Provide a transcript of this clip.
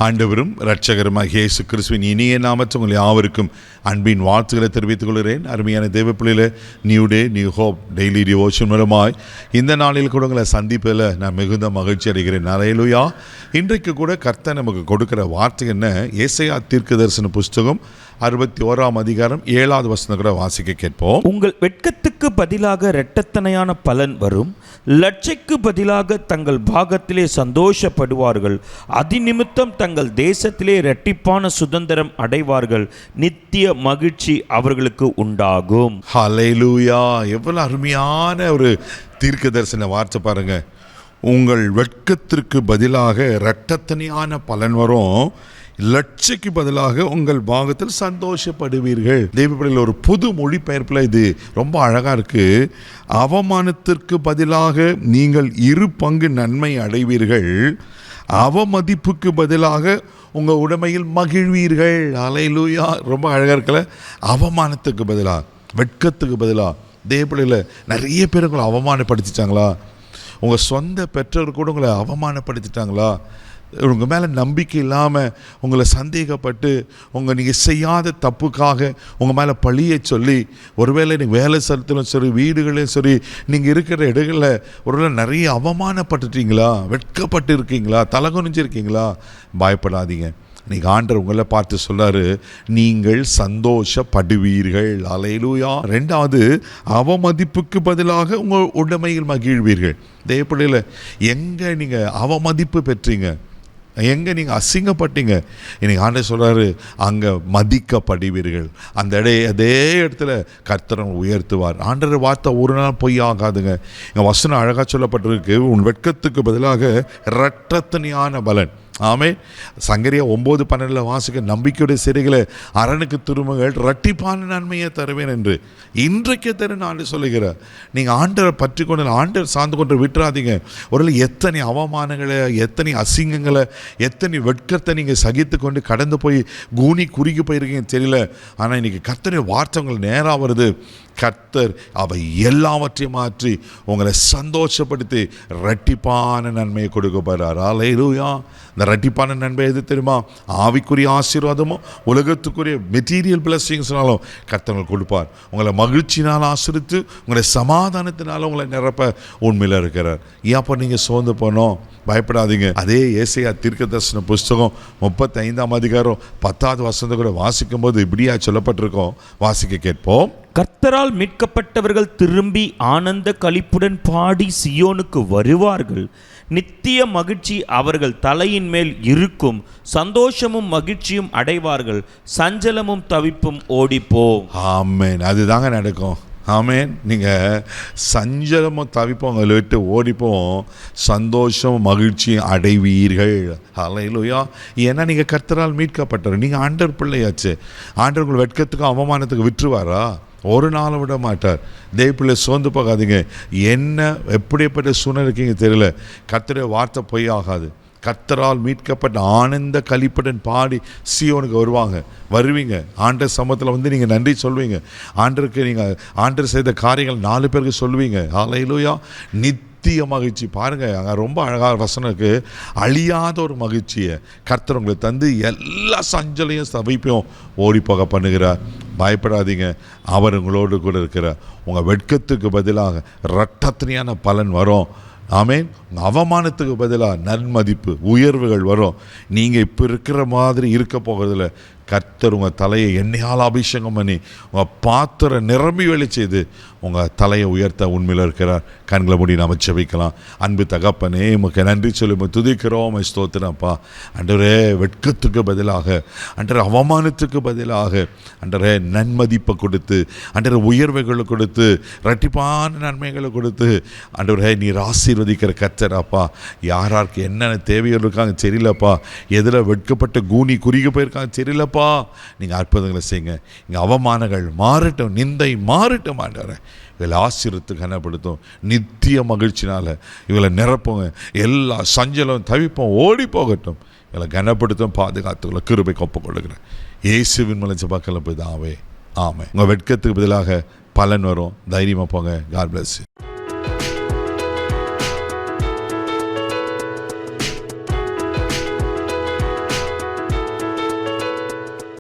ஆண்டவரும் இரட்சகருமாகிய இயேசு கிறிஸ்துவின் இனிய நாமத்தில் உங்கள் யாவருக்கும் அன்பின் வாழ்த்துக்களை தெரிவித்துக் கொள்கிறேன். அருமையான தேவ பிள்ளைகளே, new day new hope daily devotion மூலமாய் இந்த நாளில் கூட உங்களை சந்திப்பதில் நான் மிகுந்த மகிழ்ச்சி அடைகிறேன். அல்லேலூயா. இன்றைக்கு கூட கர்த்தர் நமக்கு கொடுக்கிற வார்த்தை என்ன? ஏசாயா தீர்க்கதரிசன புஸ்தகம் 61ஆம் அதிகாரம் 7வது வசனம் கூட வாசிக்க கேட்போம். உங்கள் வெட்கத்துக்கு பதிலாக இரட்டத்தனையான பலன் வரும், லட்சைக்கு பதிலாக தங்கள் பாகத்திலே சந்தோஷப்படுவார்கள், அதிநிமித்தம் தங்கள் தேசத்திலே இரட்டிப்பான சுதந்திரம் அடைவார்கள், நித்திய மகிழ்ச்சி அவர்களுக்கு உண்டாகும். ஹல்லேலூயா. எவ்வளவு அருமையான ஒரு தீர்க்க தரிசன வார்த்தை பாருங்க. உங்கள் வெட்கத்திற்கு பதிலாக இரட்டத்தனையான பலன் வரும், லட்சைக்கு பதிலாக உங்கள் பாகத்தில் சந்தோஷப்படுவீர்கள். தேவப்பிள்ளையில் ஒரு புது மொழிபெயர்ப்பில் இது ரொம்ப அழகாக இருக்குது. அவமானத்திற்கு பதிலாக நீங்கள் 2 பங்கு நன்மை அடைவீர்கள், அவமதிப்புக்கு பதிலாக உங்கள் உடைமையில் மகிழ்வீர்கள். அல்லேலூயா. ரொம்ப அழகாக இருக்கல. அவமானத்துக்கு பதிலாக, வெட்கத்துக்கு பதிலாக. தேவப்பிள்ளையில் நிறைய பேர் உங்களை அவமானப்படுத்திட்டாங்களா? உங்கள் சொந்த பெற்றோர் கூட உங்களை அவமானப்படுத்திட்டாங்களா? உங்கள் மேலே நம்பிக்கை இல்லாமல் உங்களை சந்தேகப்பட்டு நீங்கள் செய்யாத தப்புக்காக உங்கள் மேலே பழியை சொல்லி, ஒருவேளை நீங்கள் வேலை ஸ்தலத்திலும் சரி, வீடுகளையும் சரி, நீங்கள் இருக்கிற இடங்களில் ஒருவேளை நிறைய அவமானப்பட்டுட்டீங்களா? வெட்கப்பட்டு இருக்கீங்களா? தலகுனிஞ்சிருக்கீங்களா? பயப்படாதீங்க. நீங்கள் ஆண்டவர் உங்களை பார்த்து சொல்றாரு, நீங்கள் சந்தோஷப்படுவீர்கள். அல்லேலூயா. 2வது, அவமதிப்புக்கு பதிலாக உங்கள் உடைமையில் மகிழ்வீர்கள். தேவப்பிள்ளையில் எங்கே நீங்கள் அவமதிப்பு பெற்றீங்க, எங்கே நீங்கள் அசிங்கப்பட்டீங்க, இன்னைக்கு ஆண்டவர் சொல்கிறாரு, அங்கே மதிக்கப்படுவீர்கள். அதே இடத்துல கர்த்தர் உயர்த்துவார். ஆண்டவர் வார்த்தை ஒரு நாள் பொய் ஆகாதுங்க. எங்கள் வசனம் அழகாக சொல்லப்பட்டிருக்கு, உன் வெட்கத்துக்கு பதிலாக இரட்டத்தனையான பலன். ஆமே. சங்கரியா 9:12 வாசிக்க, நம்பிக்கையுடைய சிறைகளை அரணுக்கு திரும்புங்கள், இரட்டிப்பான நன்மையை தருவேன் என்று. இன்றைக்கு தர நான் சொல்லுகிறேன். நீங்கள் ஆண்டரை பற்றி கொண்டு, ஆண்டர் சார்ந்து கொண்டு விட்டுறாதீங்க. ஒரு எத்தனை அவமானங்களை, எத்தனை அசிங்கங்களை, எத்தனை வெட்கத்தை நீங்கள் சகித்து கொண்டு கடந்து போய் குறுகி போயிருக்கீங்க தெரியல. ஆனால் இன்றைக்கி கர்த்தருடைய வார்த்தை உங்களுக்கு நேராக வருது. கர்த்தர் அவை எல்லாவற்றையும் மாற்றி உங்களை சந்தோஷப்படுத்தி இரட்டிப்பான நன்மையை கொடுக்க போகிறார். அல்லேலூயா. இந்த இரட்டிப்பான நன்மை எது தெரியுமா? ஆவிக்குரிய ஆசீர்வாதமோ உலகத்துக்குரிய மெட்டீரியல் பிளஸிங்ஸ்னாலும் கர்த்தர் கொடுப்பார். உங்களை மகிழ்ச்சினால் ஆசிரித்து உங்களை சமாதானத்தினால உங்களை நிரப்ப உண்மையில் இருக்கிறார். ஏன் அப்போ நீங்கள் சோர்ந்து போனோம்? பயப்படாதீங்க. அதே ஏசாயா தீர்க்கதரிசன புஸ்தகம் 35ஆம் அதிகாரம் 10வது வசனத்தை கூட வாசிக்கும் போது இப்படியா சொல்லப்பட்டிருக்கோம். வாசிக்க கேட்போம். கர்த்தரால் மீட்கப்பட்டவர்கள் திரும்பி ஆனந்த களிப்புடன் பாடி சியோனுக்கு வருவார்கள், நித்திய மகிழ்ச்சி அவர்கள் தலையின் மேல் இருக்கும், சந்தோஷமும் மகிழ்ச்சியும் அடைவார்கள், சஞ்சலமும் தவிப்பும் ஓடிப்போம். ஆமென். அதுதாங்க நடக்கும். ஆமென். நீங்கள் சஞ்சலமும் தவிப்போம் உங்களை விட்டு ஓடிப்போம், சந்தோஷம் மகிழ்ச்சியும் அடைவீர்கள். அல்லேலூயா. ஏன்னா நீங்கள் கர்த்தரால் மீட்கப்பட்டவர், நீங்கள் ஆண்டவர் பிள்ளையாச்சு. ஆண்டவர் உங்கள் வெட்கத்துக்கும் அவமானத்துக்கு விட்டுருவாரா? ஒரு நாளை விட மாட்டார். தேவப்பிள்ளை சோர்ந்து போகாதீங்க. என்ன எப்படிப்பட்ட சூழ்நிலை இருக்கீங்க தெரியல, கர்த்தருடைய வார்த்தை பொய் ஆகாது. கர்த்தரால் மீட்கப்பட்ட ஆனந்த களிப்புடன் பாடி சியோனுக்கு வருவீங்க. ஆண்டர் சமூகத்தில் வந்து நீங்கள் நன்றி சொல்வீங்க. ஆண்டருக்கு நீங்கள் ஆண்டர் செய்த காரியங்கள் 4 பேருக்கு சொல்வீங்க. அல்லேலூயா. நித்திய மகிழ்ச்சி. பாருங்கள், அங்கே ரொம்ப அழகான வசனம் இருக்குது. அழியாத ஒரு மகிழ்ச்சியை கர்த்தர் உங்களுக்கு தந்து எல்லா சஞ்சலையும் தவிப்பையும் ஓடி போக பண்ணுகிறார். பயப்படாதீங்க. அவர் உங்களோடு கூட இருக்கிறார். உங்கள் வெட்கத்துக்கு பதிலாக இரட்டத்தனையான பலன் வரும். ஆமென். அவமானத்துக்கு பதிலாக நன்மதிப்பு, உயர்வுகள் வரும். நீங்கள் இப்போ இருக்கிற மாதிரி இருக்க போகிறதில்ல. கர்த்தர் உங்கள் தலையை எண்ணெயால் அபிஷேகம் பண்ணி உங்கள் பாத்திரம் நிரம்பி வெளி செய்து உங்கள் தலையை உயர்த்த உண்மையில் இருக்கிறார். கண்களை மூடி நாம் ஜெபிக்கலாம். அன்பு தகப்பனே, உமக்கு நன்றி சொல்லி துதிக்கிறோம், ஸ்தோத்திரப்பா. அன்றரே, வெட்கத்துக்கு பதிலாக, அன்றரை அவமானத்துக்கு பதிலாக, அன்றரே நன்மதிப்பை கொடுத்து, அன்றரை உயர்வுகளை கொடுத்து, இரட்டிப்பான நன்மைகளை கொடுத்து, அன்றரே நீர் ஆசீர்வதிக்கிற கர்த்தராப்பா. யாராருக்கு என்னென்ன தேவைகள் இருக்காங்க தெரியலப்பா, எதில் வெட்கப்பட்ட குறுகி போயிருக்காங்க தெரியலப்பா. நீங்கள் அற்புதங்களை செய்யுங்க. இங்கே அவமானங்கள் மாறட்டும், நிந்தை மாறட்டும். ஆண்டவரே, இவளை ஆசீர்வதித்து கனப்படுத்தும். நித்திய மகிழ்ச்சினால் இவளை நிரப்புங்க. எல்லா சஞ்சலம் தவிப்பும் ஓடி போகட்டும். இவளை கனப்படுத்தும், பாதுகாத்துக்களை கிருபை ஒப்புக் கொடுக்கிறேன். இயேசுவின் மூலம் ஜெபக்கல பிதாவே, ஆமென். உங்கள் வெட்கத்துக்கு பதிலாக பலன் வரும். தைரியமாக போங்க. God bless you.